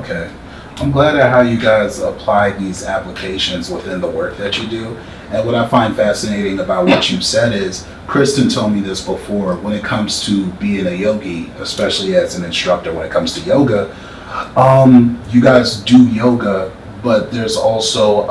Okay. I'm glad at how you guys apply these applications within the work that you do. And what I find fascinating about what you said is, Kristen told me this before, when it comes to being a yogi, especially as an instructor when it comes to yoga, you guys do yoga, but there's also,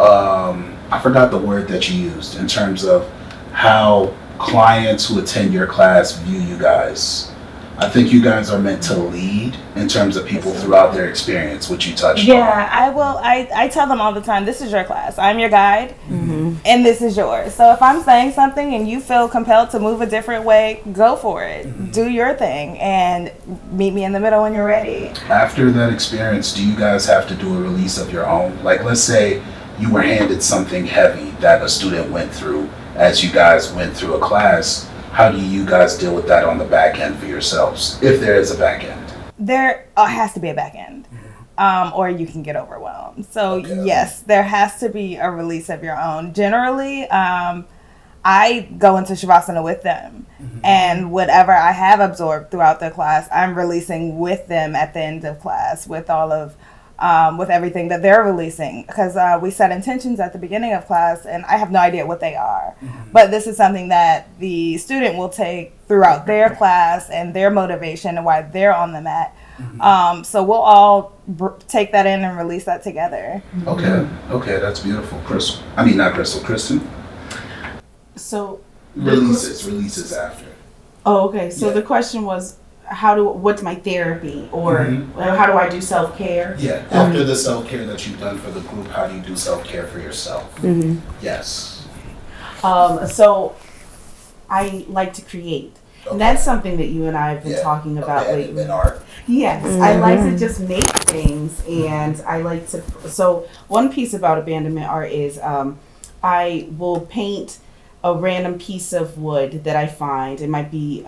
I forgot the word that you used in terms of how clients who attend your class view you guys. I think you guys are meant to lead in terms of people throughout their experience, which you touched on. Yeah, I will. I tell them all the time, this is your class. I'm your guide, and this is yours. So if I'm saying something and you feel compelled to move a different way, go for it. Do your thing and meet me in the middle when you're ready. After that experience, do you guys have to do a release of your own? Like, let's say you were handed something heavy that a student went through as you guys went through a class. How do you guys deal with that on the back end for yourselves, if there is a back end? There has to be a back end, or you can get overwhelmed. So yes, there has to be a release of your own. Generally, I go into Shavasana with them, and whatever I have absorbed throughout the class, I'm releasing with them at the end of class with all of with everything that they're releasing, because we set intentions at the beginning of class and I have no idea what they are, but this is something that the student will take throughout their class and their motivation and why they're on the mat. So we'll all take that in and release that together. Okay, that's beautiful. Kristen. So Releases after. Oh, okay. So the question was, what's my therapy, or how do I do self-care? Yeah, after the self-care that you've done for the group, how do you do self-care for yourself? Yes. So I like to create. And that's something that you and I have been talking about lately. In art. Yes, I like to just make things, and I like to. So one piece about abandonment art is I will paint a random piece of wood that I find. It might be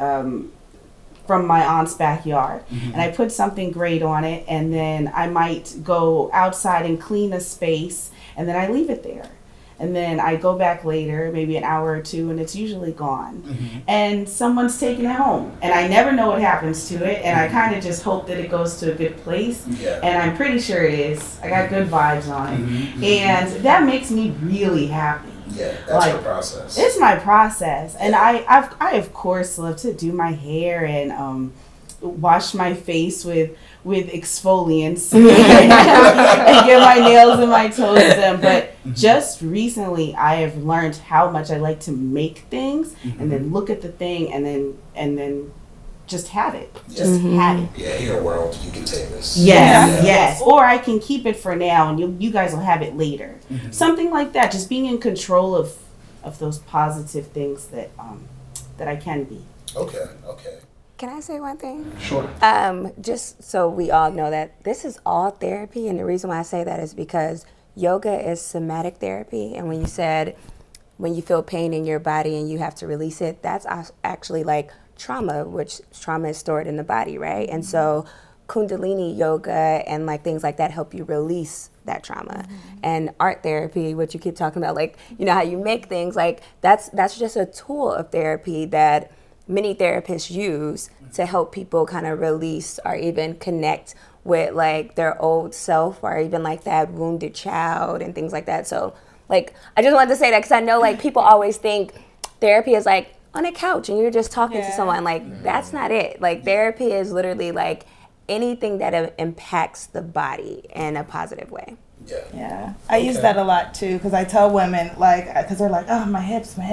from my aunt's backyard, and I put something great on it, and then I might go outside and clean a space, and then I leave it there. And then I go back later, maybe an hour or two, and it's usually gone. And someone's taking it home. And I never know what happens to it, and I kind of just hope that it goes to a good place. And I'm pretty sure it is. I got good vibes on it. And that makes me really happy. Yeah, that's your process. It's my process. And I of course love to do my hair and wash my face with exfoliants and get my nails and my toes done. But just recently I have learned how much I like to make things and then look at the thing and then just have it. Have it. Yeah, here world, you can take this. Yes. Or I can keep it for now and you guys will have it later. Something like that. Just being in control of those positive things that I can be. Okay. Can I say one thing? Sure. Just so we all know that this is all therapy, and the reason why I say that is because yoga is somatic therapy, and when you said when you feel pain in your body and you have to release it, that's actually like trauma, which trauma is stored in the body, right? And so Kundalini yoga and like things like that help you release that trauma. And art therapy, which you keep talking about, like, you know, how you make things, like that's just a tool of therapy that many therapists use to help people kind of release or even connect with like their old self or even like that wounded child and things like that. So like, I just wanted to say that because I know like people always think therapy is like on a couch and you're just talking to someone. Like, that's not it. Like, therapy is literally like anything that impacts the body in a positive way. Yeah. I use that a lot too, because I tell women, like, because they're like, oh, my hips. I'm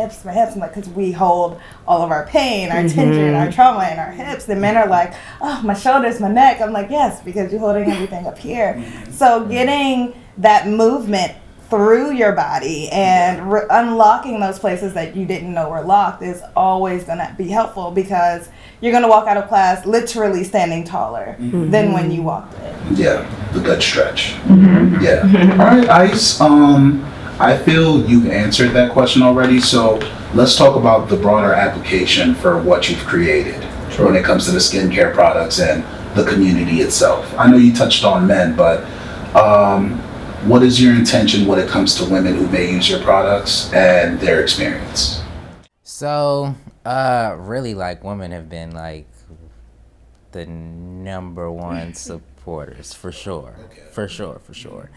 like, because we hold all of our pain, our tension, our trauma in our hips. The men are like, oh, my shoulders, my neck. I'm like, yes, because you're holding everything up here. So getting that movement through your body and unlocking those places that you didn't know were locked is always going to be helpful, because you're going to walk out of class literally standing taller than when you walked in. Yeah, the gut stretch. Yeah. All right, Ice. I feel you've answered that question already, so let's talk about the broader application for what you've created when it comes to the skincare products and the community itself. I know you touched on men, but what is your intention when it comes to women who may use your products and their experience? So, really, like, women have been, like, the number one supporters for sure. Okay. For sure.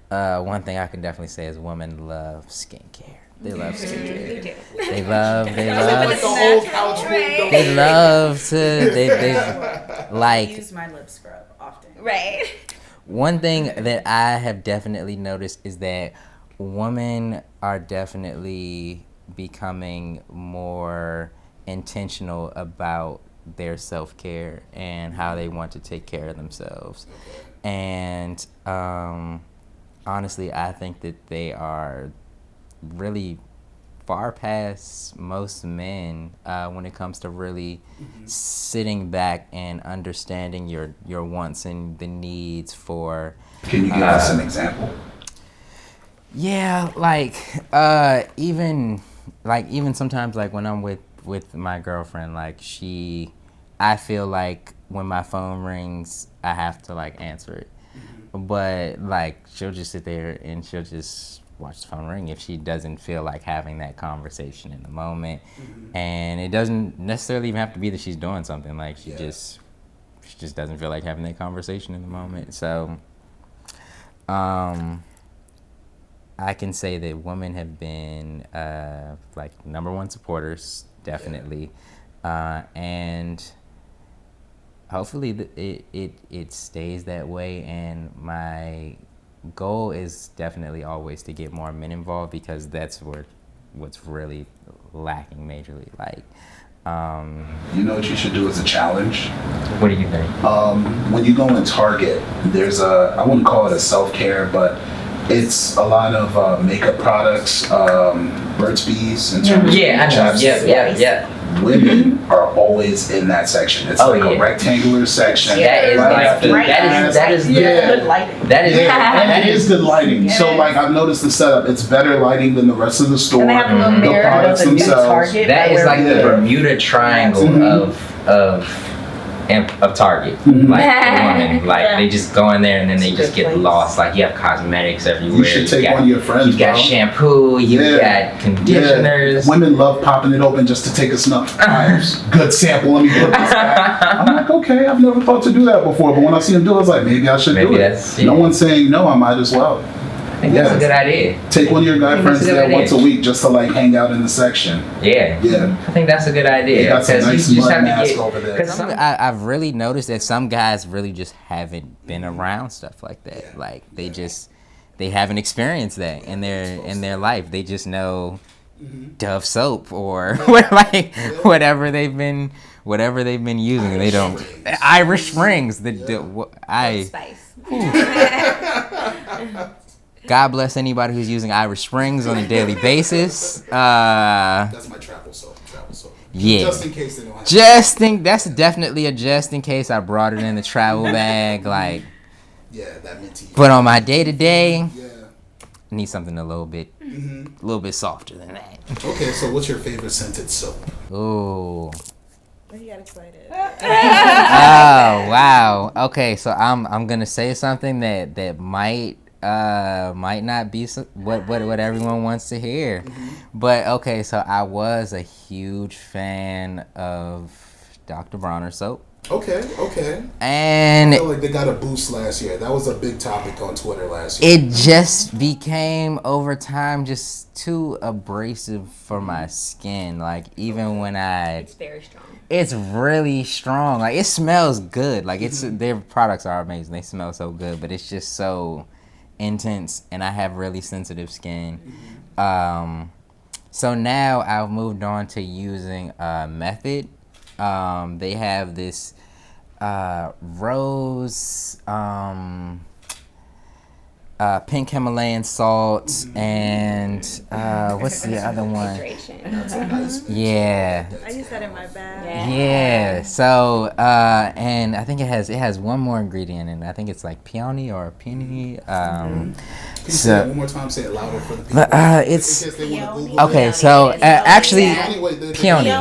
One thing I can definitely say is women love skincare. They love skincare. They love Like the whole couch move. they love to they I like use my lip scrub often. Right. one thing that I have definitely noticed is that women are definitely becoming more intentional about their self-care and how they want to take care of themselves. And honestly, I think that they are really far past most men when it comes to really sitting back and understanding your wants and the needs for. Can you give us an example? Yeah, even sometimes when I'm with my girlfriend, I feel like when my phone rings, I have to answer it. But she'll just sit there and she'll just watch the phone ring if she doesn't feel like having that conversation in the moment. And it doesn't necessarily even have to be that she's doing something. She just doesn't feel like having that conversation in the moment. So I can say that women have been number one supporters, definitely, and hopefully it stays that way. And my goal is definitely always to get more men involved, because that's what's really lacking majorly. You know what you should do as a challenge? What do you think? When you go in Target, there's I wouldn't call it a self-care, but it's a lot of makeup products, Burt's Bees in terms of chapstick. Yeah. Women are always in that section. It's a rectangular section. That is good lighting. That is good lighting. So I've noticed the setup. It's better lighting than the rest of the store. And they have a little mirror the products of the new themselves. Target. That is the Bermuda Triangle of Target. For women. They just go in there and then they just get lost. You have cosmetics everywhere. You should take one of your friends, You got shampoo, you got conditioners. Women love popping it open just to take a snuff. Good sample, let me put this back. I'm like, okay, I've never thought to do that before, but when I see them do it, I was like, maybe I should do it. No one's saying no, I might as well. I think that's a good idea. Take one of your guy friends there once a week just to hang out in the section. Yeah. I think that's a good idea. Because nice you just have to mask get over there. I've really noticed that some guys really just haven't been around stuff like that. They haven't experienced that in their life. They just know Dove soap or whatever they've been using. They don't Irish Springs. Spice. God bless anybody who's using Irish Springs on a daily basis. That's my travel soap. Yeah. Just in case they don't have that's definitely a just in case. I brought it in the travel bag. that minty. But on my day to day, Yeah. I need something a little bit softer than that. Okay, so what's your favorite scented soap? Ooh. He got excited. Oh wow. Okay, so I'm gonna say something that might not be what everyone wants to hear, but okay. So I was a huge fan of Dr. Bronner soap. Okay. And I feel like they got a boost last year. That was a big topic on Twitter last year. It just became over time just too abrasive for my skin. Even when It's very strong. it's really strong. It smells good. Their products are amazing. They smell so good, but it's just so intense, and I have really sensitive skin. So now I've moved on to using Method. They have this rose, pink Himalayan salt, and what's the other one? Hydration. Yeah. I use that in my bag. Yeah. So and I think it has one more ingredient in it. I think it's peony or peony. Can you say it one more time? Say it louder for the people. It's in case they wanna Google okay. it. So actually, Anyway, peony.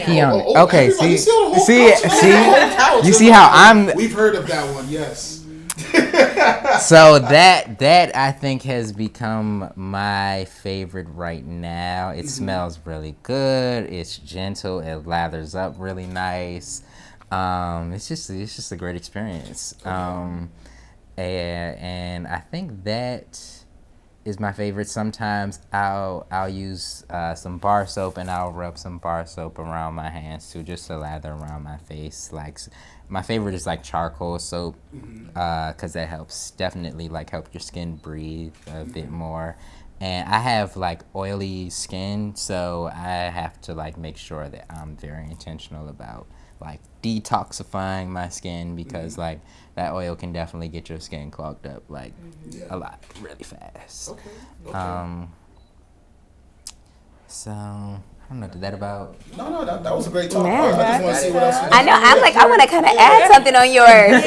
Peony. Oh, Okay. everybody, See, the whole see, couch, see. the whole couch. You see how I'm. We've heard of that one. Yes. So that I think has become my favorite right now. It smells really good. It's gentle. It lathers up really nice. It's just a great experience. And I think that is my favorite. Sometimes I'll use some bar soap, and I'll rub some bar soap around my hands too, just to lather around my face. Like my favorite is like charcoal soap, because that helps definitely like help your skin breathe a bit more. And I have like oily skin, so I have to like make sure that I'm very intentional about like detoxifying my skin, because like that oil can definitely get your skin clogged up like a lot really fast. Okay. So I don't know, did that about No, that was a great talk. Man. I just want to see what else. I know. I'm like, I want to kind of add something on yours.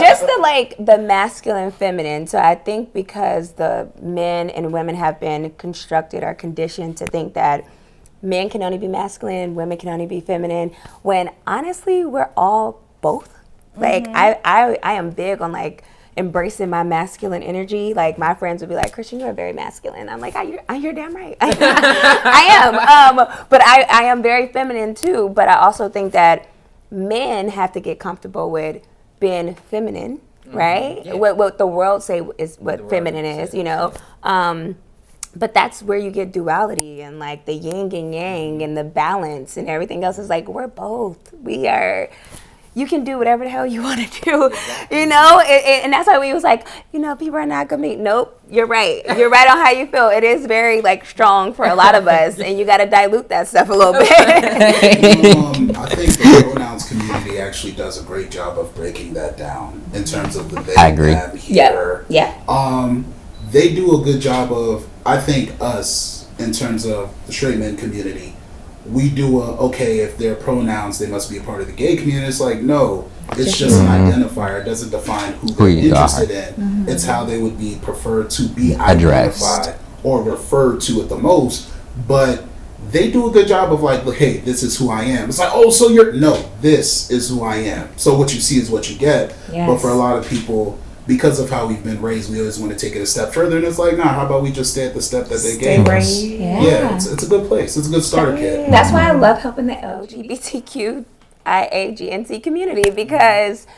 just the like the masculine, feminine. So I think because the men and women have been constructed or conditioned to think that men can only be masculine, women can only be feminine, when honestly we're all both. Like I am big on like embracing my masculine energy. Like my friends would be like, Christian, you're very masculine. I'm like, you're damn right. I am. But I am very feminine too. But I also think that men have to get comfortable with being feminine, right? Yeah. What the world say is what feminine is, you know. But that's where you get duality and like the yin and yang and the balance and everything else is like, we're both. We are. You can do whatever the hell you want to do, you know? And that's why we was like, you know, people are not going to be, nope, you're right. You're right on how you feel. It is very, like, strong for a lot of us, and you got to dilute that stuff a little bit. I think the pronouns community actually does a great job of breaking that down in terms of the they, I agree. them, here. Yeah. They do a good job of, I think, us, in terms of the straight men community, we do okay, if they're pronouns, they must be a part of the gay community. It's like, no, it's just an identifier. It doesn't define who they're interested in. It's how they would be preferred to be identified or referred to at the most. But they do a good job of like, hey, this is who I am. It's like, oh, so this is who I am. So what you see is what you get. Yes. But for a lot of people, because of how we've been raised, we always want to take it a step further, and it's like, nah, how about we just stay at the step that they gave us? Yeah, it's a good place. It's a good starter kit. That's why I love helping the LGBTQIAGNC community, because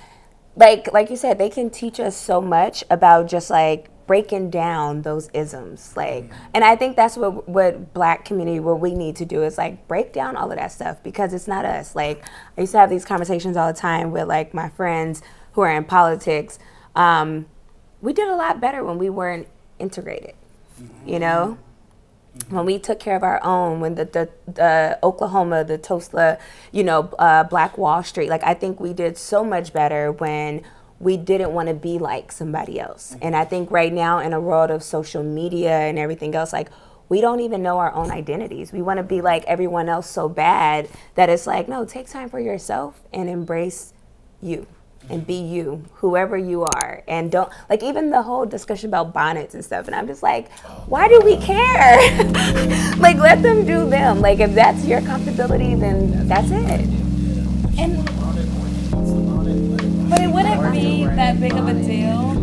like you said, they can teach us so much about just like breaking down those isms. Like, and I think that's what Black community, what we need to do is like break down all of that stuff, because it's not us. Like, I used to have these conversations all the time with like my friends who are in politics. We did a lot better when we weren't integrated, you know? When we took care of our own, when the Oklahoma, the Tulsa, you know, Black Wall Street, like I think we did so much better when we didn't want to be like somebody else. And I think right now in a world of social media and everything else, like we don't even know our own identities. We want to be like everyone else so bad that it's like, no, take time for yourself and embrace you. And be you, whoever you are. And don't, like, even the whole discussion about bonnets and stuff. And I'm just like, why do we care? Like, let them do them. Like, if that's your comfortability, then that's it. But it wouldn't be that big of a deal